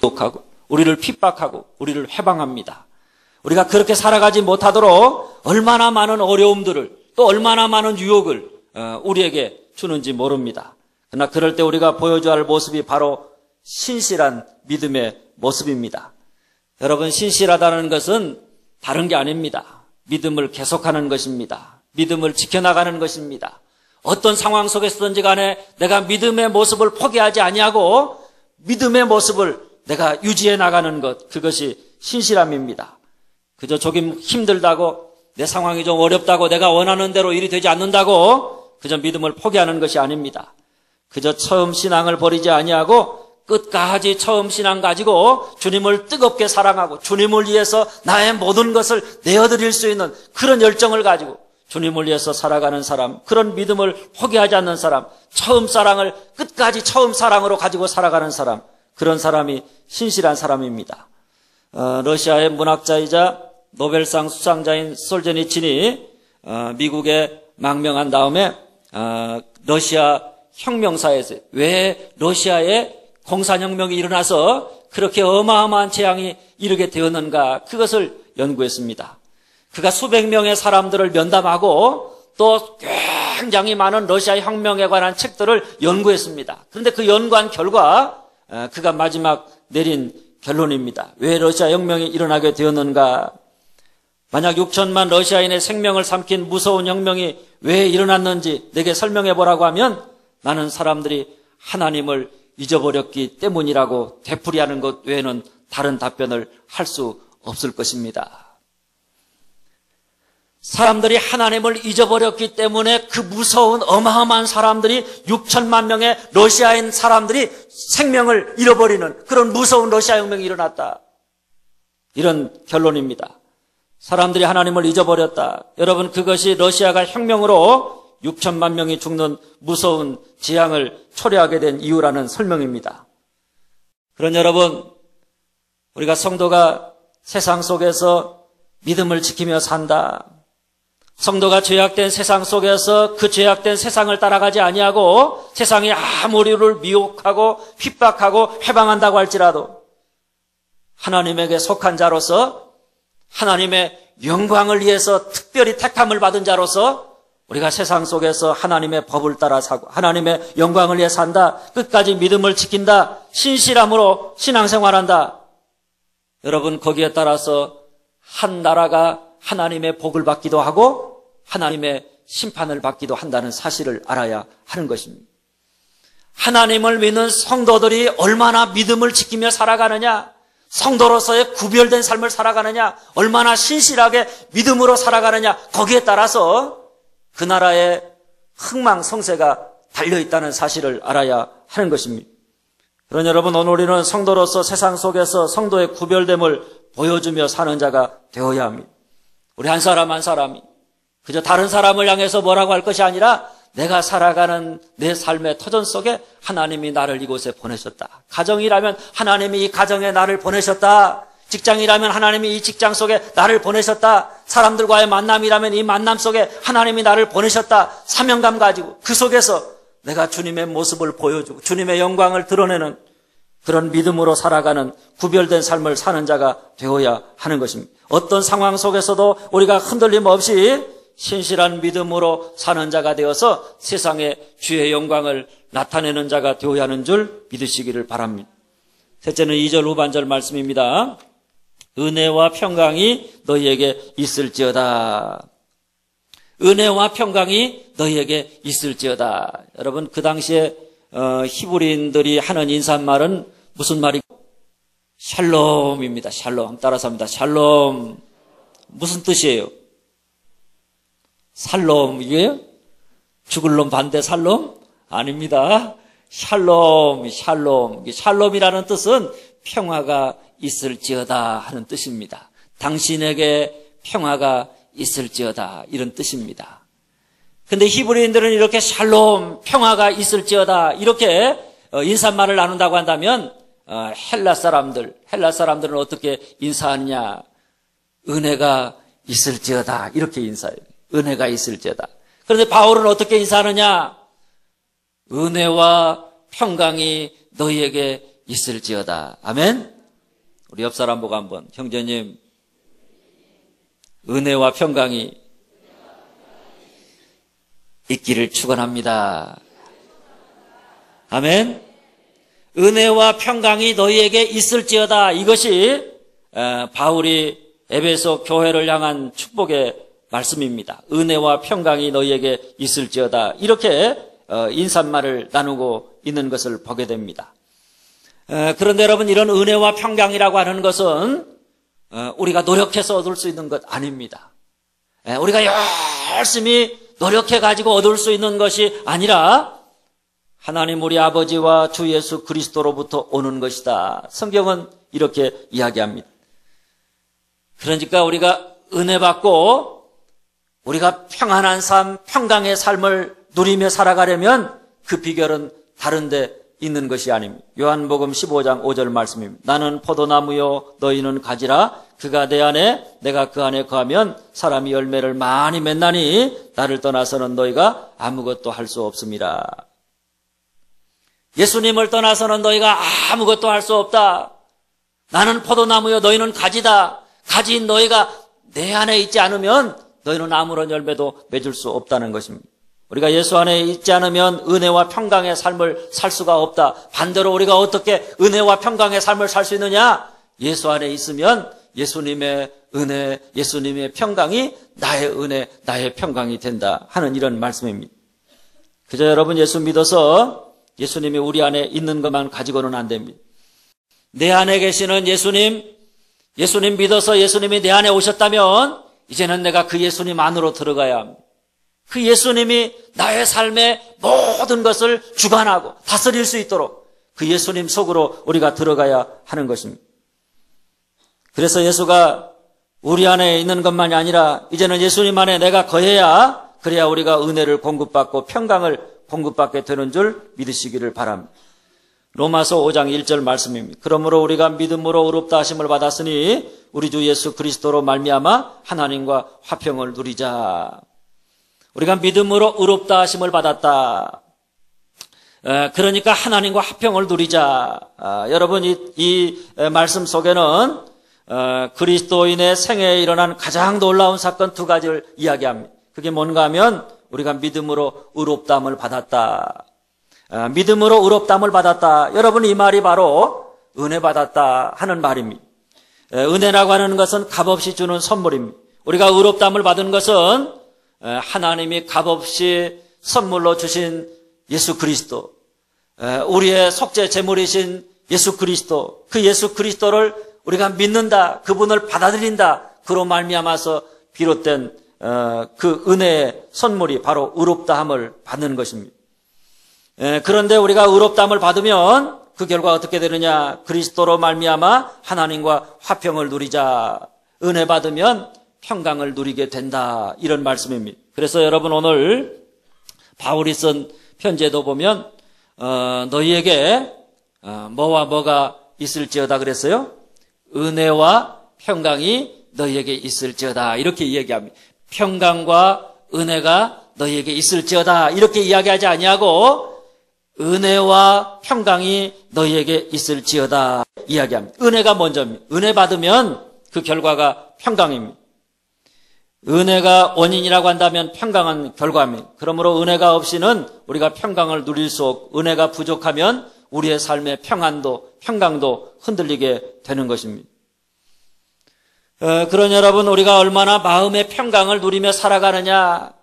욕하고 우리를 핍박하고 우리를 해방합니다. 우리가 그렇게 살아가지 못하도록 얼마나 많은 어려움들을 또 얼마나 많은 유혹을 우리에게 주는지 모릅니다. 그러나 그럴 때 우리가 보여줘야 할 모습이 바로 신실한 믿음의 모습입니다. 여러분, 신실하다는 것은 다른 게 아닙니다. 믿음을 계속하는 것입니다. 믿음을 지켜나가는 것입니다. 어떤 상황 속에서든지 간에 내가 믿음의 모습을 포기하지 아니하고 믿음의 모습을 내가 유지해 나가는 것, 그것이 신실함입니다. 그저 조금 힘들다고 내 상황이 좀 어렵다고 내가 원하는 대로 일이 되지 않는다고 그저 믿음을 포기하는 것이 아닙니다. 그저 처음 신앙을 버리지 아니하고 끝까지 처음 신앙 가지고 주님을 뜨겁게 사랑하고 주님을 위해서 나의 모든 것을 내어드릴 수 있는 그런 열정을 가지고 주님을 위해서 살아가는 사람, 그런 믿음을 포기하지 않는 사람, 처음 사랑을 끝까지 처음 사랑으로 가지고 살아가는 사람, 그런 사람이 신실한 사람입니다. 러시아의 문학자이자 노벨상 수상자인 솔제니친이 미국에 망명한 다음에 러시아 혁명사에서 왜 러시아에 공산혁명이 일어나서 그렇게 어마어마한 재앙이 이르게 되었는가, 그것을 연구했습니다. 그가 수백 명의 사람들을 면담하고 또 굉장히 많은 러시아 혁명에 관한 책들을 연구했습니다. 그런데 그 연구한 결과 그가 마지막 내린 결론입니다. 왜 러시아 혁명이 일어나게 되었는가? 만약 6천만 러시아인의 생명을 삼킨 무서운 혁명이 왜 일어났는지 내게 설명해 보라고 하면 나는 사람들이 하나님을 잊어버렸기 때문이라고 되풀이하는 것 외에는 다른 답변을 할 수 없을 것입니다. 사람들이 하나님을 잊어버렸기 때문에 그 무서운 어마어마한 사람들이 6천만 명의 러시아인 사람들이 생명을 잃어버리는 그런 무서운 러시아 혁명이 일어났다. 이런 결론입니다. 사람들이 하나님을 잊어버렸다. 여러분, 그것이 러시아가 혁명으로 6천만 명이 죽는 무서운 재앙을 초래하게 된 이유라는 설명입니다. 그런 여러분, 우리가 성도가 세상 속에서 믿음을 지키며 산다. 성도가 죄악된 세상 속에서 그 죄악된 세상을 따라가지 아니하고 세상이 아무리 우리를 미혹하고 핍박하고 해방한다고 할지라도 하나님에게 속한 자로서 하나님의 영광을 위해서 특별히 택함을 받은 자로서 우리가 세상 속에서 하나님의 법을 따라 사고 하나님의 영광을 위해 산다. 끝까지 믿음을 지킨다. 신실함으로 신앙생활한다. 여러분, 거기에 따라서 한 나라가 하나님의 복을 받기도 하고 하나님의 심판을 받기도 한다는 사실을 알아야 하는 것입니다. 하나님을 믿는 성도들이 얼마나 믿음을 지키며 살아가느냐, 성도로서의 구별된 삶을 살아가느냐, 얼마나 신실하게 믿음으로 살아가느냐, 거기에 따라서 그 나라의 흥망성쇠가 달려있다는 사실을 알아야 하는 것입니다. 그러나 여러분, 오늘 우리는 성도로서 세상 속에서 성도의 구별됨을 보여주며 사는 자가 되어야 합니다. 우리 한 사람 한 사람이 그저 다른 사람을 향해서 뭐라고 할 것이 아니라 내가 살아가는 내 삶의 터전 속에 하나님이 나를 이곳에 보내셨다. 가정이라면 하나님이 이 가정에 나를 보내셨다. 직장이라면 하나님이 이 직장 속에 나를 보내셨다. 사람들과의 만남이라면 이 만남 속에 하나님이 나를 보내셨다. 사명감 가지고 그 속에서 내가 주님의 모습을 보여주고 주님의 영광을 드러내는 그런 믿음으로 살아가는 구별된 삶을 사는 자가 되어야 하는 것입니다. 어떤 상황 속에서도 우리가 흔들림 없이 신실한 믿음으로 사는 자가 되어서 세상에 주의 영광을 나타내는 자가 되어야 하는 줄 믿으시기를 바랍니다. 셋째는 2절 후반절 말씀입니다. 은혜와 평강이 너희에게 있을지어다. 은혜와 평강이 너희에게 있을지어다. 여러분, 그 당시에 히브리인들이 하는 인사말은 무슨 말이고? 샬롬입니다. 샬롬. 따라서 합니다. 샬롬. 무슨 뜻이에요? 살롬. 이게요? 죽을 놈 반대 살롬? 아닙니다. 샬롬, 샬롬. 샬롬이라는 뜻은 평화가 있을지어다 하는 뜻입니다. 당신에게 평화가 있을지어다, 이런 뜻입니다. 근데 히브리인들은 이렇게 샬롬, 평화가 있을지어다, 이렇게 인사말을 나눈다고 한다면 헬라 사람들은 어떻게 인사하느냐? 은혜가 있을지어다, 이렇게 인사해요. 은혜가 있을지어다. 그런데 바울은 어떻게 인사하느냐? 은혜와 평강이 너희에게 있을지어다. 아멘. 우리 옆 사람 보고 한번, 형제님, 은혜와 평강이 있기를 축원합니다. 아멘. 은혜와 평강이 너희에게 있을지어다. 이것이 바울이 에베소 교회를 향한 축복의 말씀입니다. 은혜와 평강이 너희에게 있을지어다. 이렇게 인사말을 나누고 있는 것을 보게 됩니다. 그런데 여러분, 이런 은혜와 평강이라고 하는 것은 우리가 노력해서 얻을 수 있는 것 아닙니다. 우리가 열심히 노력해가지고 얻을 수 있는 것이 아니라 하나님 우리 아버지와 주 예수 그리스도로부터 오는 것이다. 성경은 이렇게 이야기합니다. 그러니까 우리가 은혜 받고 우리가 평안한 삶, 평강의 삶을 누리며 살아가려면 그 비결은 다른 데 있는 것이 아닙니다. 요한복음 15장 5절 말씀입니다. 나는 포도나무요 너희는 가지라. 그가 내 안에 내가 그 안에 거하면 사람이 열매를 많이 맺나니 나를 떠나서는 너희가 아무것도 할 수 없음이라. 예수님을 떠나서는 너희가 아무것도 할 수 없다. 나는 포도나무요 너희는 가지다. 가지인 너희가 내 안에 있지 않으면 너희는 아무런 열매도 맺을 수 없다는 것입니다. 우리가 예수 안에 있지 않으면 은혜와 평강의 삶을 살 수가 없다. 반대로 우리가 어떻게 은혜와 평강의 삶을 살 수 있느냐? 예수 안에 있으면 예수님의 은혜, 예수님의 평강이 나의 은혜, 나의 평강이 된다 하는 이런 말씀입니다. 그저 여러분 예수 믿어서 예수님이 우리 안에 있는 것만 가지고는 안 됩니다. 내 안에 계시는 예수님 믿어서 예수님이 내 안에 오셨다면 이제는 내가 그 예수님 안으로 들어가야 합니다. 그 예수님이 나의 삶의 모든 것을 주관하고 다스릴 수 있도록 그 예수님 속으로 우리가 들어가야 하는 것입니다. 그래서 예수가 우리 안에 있는 것만이 아니라 이제는 예수님 안에 내가 거해야 그래야 우리가 은혜를 공급받고 평강을 공급받게 되는 줄 믿으시기를 바랍니다. 로마서 5장 1절 말씀입니다. 그러므로 우리가 믿음으로 의롭다 하심을 받았으니 우리 주 예수 그리스도로 말미암아 하나님과 화평을 누리자. 우리가 믿음으로 의롭다 하심을 받았다. 그러니까 하나님과 화평을 누리자. 여러분 이 말씀 속에는 그리스도인의 생애에 일어난 가장 놀라운 사건 두 가지를 이야기합니다. 그게 뭔가 하면 우리가 믿음으로 의롭다함을 받았다. 믿음으로 의롭다함을 받았다. 여러분 이 말이 바로 은혜 받았다 하는 말입니다. 은혜라고 하는 것은 값없이 주는 선물입니다. 우리가 의롭다함을 받은 것은 하나님이 값없이 선물로 주신 예수 그리스도, 우리의 속죄 제물이신 예수 그리스도, 그 예수 그리스도를 우리가 믿는다, 그분을 받아들인다, 그로 말미암아서 비롯된 그 은혜의 선물이 바로 의롭다함을 받는 것입니다. 그런데 우리가 의롭다함을 받으면 그 결과 어떻게 되느냐? 그리스도로 말미암아 하나님과 화평을 누리자. 은혜 받으면 평강을 누리게 된다. 이런 말씀입니다. 그래서 여러분 오늘 바울이 쓴 편지에도 보면 너희에게 뭐와 뭐가 있을지어다 그랬어요? 은혜와 평강이 너희에게 있을지어다. 이렇게 이야기합니다. 평강과 은혜가 너희에게 있을지어다. 이렇게 이야기하지 아니하고 은혜와 평강이 너희에게 있을지어다 이야기합니다. 은혜가 먼저입니다. 은혜 받으면 그 결과가 평강입니다. 은혜가 원인이라고 한다면 평강은 결과입니다. 그러므로 은혜가 없이는 우리가 평강을 누릴 수 없고 은혜가 부족하면 우리의 삶의 평안도 평강도 흔들리게 되는 것입니다. 그러니 여러분 우리가 얼마나 마음의 평강을 누리며 살아가느냐,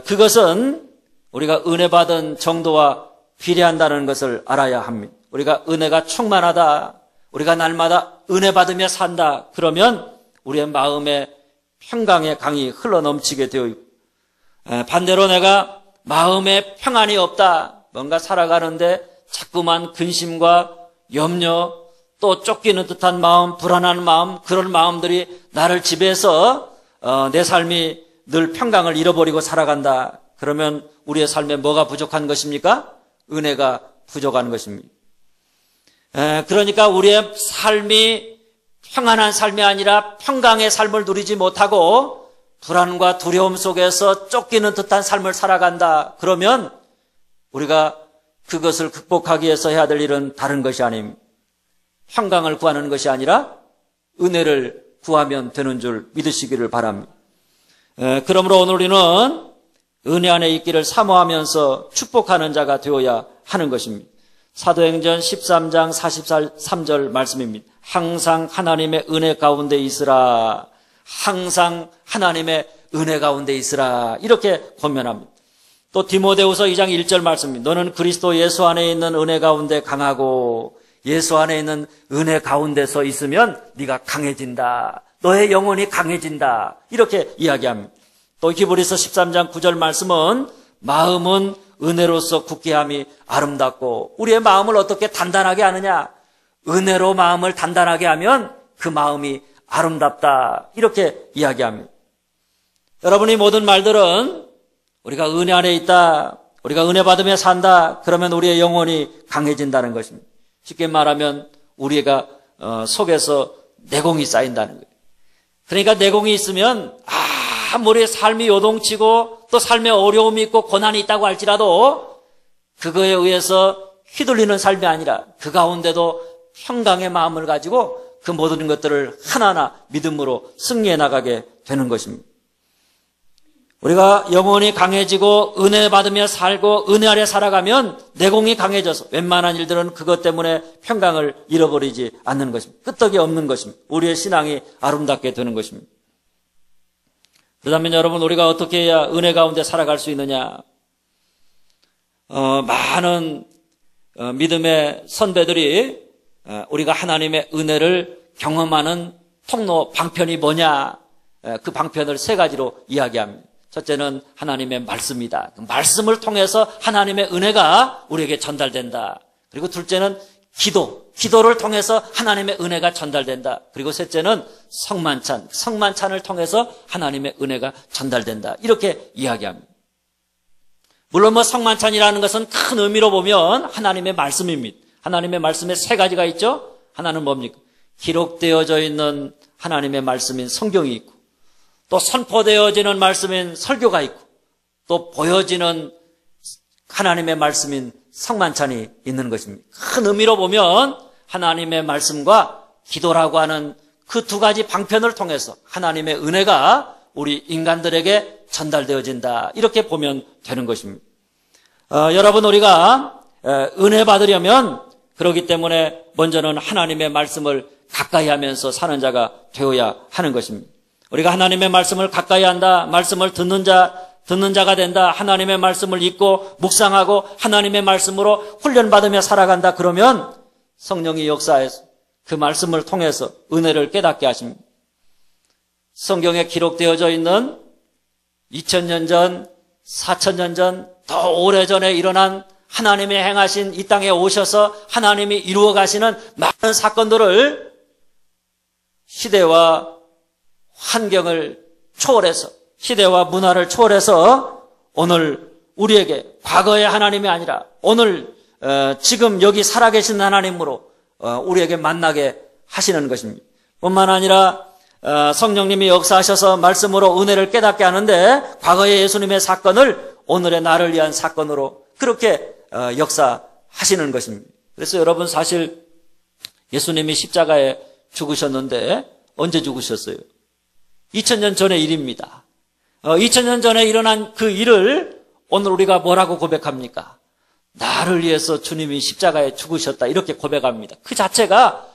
그것은 우리가 은혜 받은 정도와 비례한다는 것을 알아야 합니다. 우리가 은혜가 충만하다, 우리가 날마다 은혜 받으며 산다, 그러면 우리의 마음에 평강의 강이 흘러넘치게 되어 있고, 반대로 내가 마음에 평안이 없다, 뭔가 살아가는데 자꾸만 근심과 염려, 또 쫓기는 듯한 마음, 불안한 마음, 그런 마음들이 나를 지배해서 내 삶이 늘 평강을 잃어버리고 살아간다. 그러면 우리의 삶에 뭐가 부족한 것입니까? 은혜가 부족한 것입니다. 그러니까 우리의 삶이 평안한 삶이 아니라 평강의 삶을 누리지 못하고 불안과 두려움 속에서 쫓기는 듯한 삶을 살아간다. 그러면 우리가 그것을 극복하기 위해서 해야 될 일은 다른 것이 아닙니다. 평강을 구하는 것이 아니라 은혜를 구하면 되는 줄 믿으시기를 바랍니다. 그러므로 오늘 우리는 은혜 안에 있기를 사모하면서 축복하는 자가 되어야 하는 것입니다. 사도행전 13장 43절 말씀입니다. 항상 하나님의 은혜 가운데 있으라. 항상 하나님의 은혜 가운데 있으라. 이렇게 권면합니다. 또 디모데후서 2장 1절 말씀입니다. 너는 그리스도 예수 안에 있는 은혜 가운데 강하고 예수 안에 있는 은혜 가운데서 있으면 네가 강해진다. 너의 영혼이 강해진다. 이렇게 이야기합니다. 또 히브리서 13장 9절 말씀은 마음은 은혜로서 굳게 함이 아름답고 우리의 마음을 어떻게 단단하게 하느냐? 은혜로 마음을 단단하게 하면 그 마음이 아름답다. 이렇게 이야기합니다. 여러분이 모든 말들은 우리가 은혜 안에 있다, 우리가 은혜 받으며 산다, 그러면 우리의 영혼이 강해진다는 것입니다. 쉽게 말하면 우리가 속에서 내공이 쌓인다는 거예요. 그러니까 내공이 있으면 아무리 삶이 요동치고 또 삶에 어려움이 있고 고난이 있다고 할지라도 그거에 의해서 휘둘리는 삶이 아니라 그 가운데도 평강의 마음을 가지고 그 모든 것들을 하나하나 믿음으로 승리해 나가게 되는 것입니다. 우리가 영혼이 강해지고 은혜 받으며 살고 은혜 아래 살아가면 내공이 강해져서 웬만한 일들은 그것 때문에 평강을 잃어버리지 않는 것입니다. 끄떡이 없는 것입니다. 우리의 신앙이 아름답게 되는 것입니다. 그렇다면 여러분, 우리가 어떻게 해야 은혜 가운데 살아갈 수 있느냐? 많은 믿음의 선배들이 우리가 하나님의 은혜를 경험하는 통로 방편이 뭐냐? 그 방편을 세 가지로 이야기합니다. 첫째는 하나님의 말씀이다. 그 말씀을 통해서 하나님의 은혜가 우리에게 전달된다. 그리고 둘째는 기도를 통해서 하나님의 은혜가 전달된다. 그리고 셋째는 성만찬을 통해서 하나님의 은혜가 전달된다. 이렇게 이야기합니다. 물론 성만찬이라는 것은 큰 의미로 보면 하나님의 말씀입니다. 하나님의 말씀에 세 가지가 있죠. 하나는 뭡니까? 기록되어져 있는 하나님의 말씀인 성경이 있고, 또 선포되어지는 말씀인 설교가 있고, 또 보여지는 하나님의 말씀인 성만찬이 있는 것입니다. 큰 의미로 보면 하나님의 말씀과 기도라고 하는 그 두 가지 방편을 통해서 하나님의 은혜가 우리 인간들에게 전달되어진다. 이렇게 보면 되는 것입니다. 여러분, 우리가 은혜 받으려면 그렇기 때문에 먼저는 하나님의 말씀을 가까이 하면서 사는 자가 되어야 하는 것입니다. 우리가 하나님의 말씀을 가까이 한다, 말씀을 듣는 자가 된다, 하나님의 말씀을 읽고 묵상하고 하나님의 말씀으로 훈련받으며 살아간다. 그러면 성령이 역사해서 그 말씀을 통해서 은혜를 깨닫게 하십니다. 성경에 기록되어져 있는 2000년 전, 4000년 전, 더 오래전에 일어난 하나님이 행하신 이 땅에 오셔서 하나님이 이루어 가시는 많은 사건들을 시대와 환경을 초월해서, 시대와 문화를 초월해서 오늘 우리에게 과거의 하나님이 아니라 오늘 지금 여기 살아계신 하나님으로 우리에게 만나게 하시는 것입니다. 뿐만 아니라 성령님이 역사하셔서 말씀으로 은혜를 깨닫게 하는데 과거의 예수님의 사건을 오늘의 나를 위한 사건으로 그렇게 역사하시는 것입니다. 그래서 여러분, 사실 예수님이 십자가에 죽으셨는데 언제 죽으셨어요? 2000년 전의 일입니다. 2000년 전에 일어난 그 일을 오늘 우리가 뭐라고 고백합니까? 나를 위해서 주님이 십자가에 죽으셨다. 이렇게 고백합니다. 그 자체가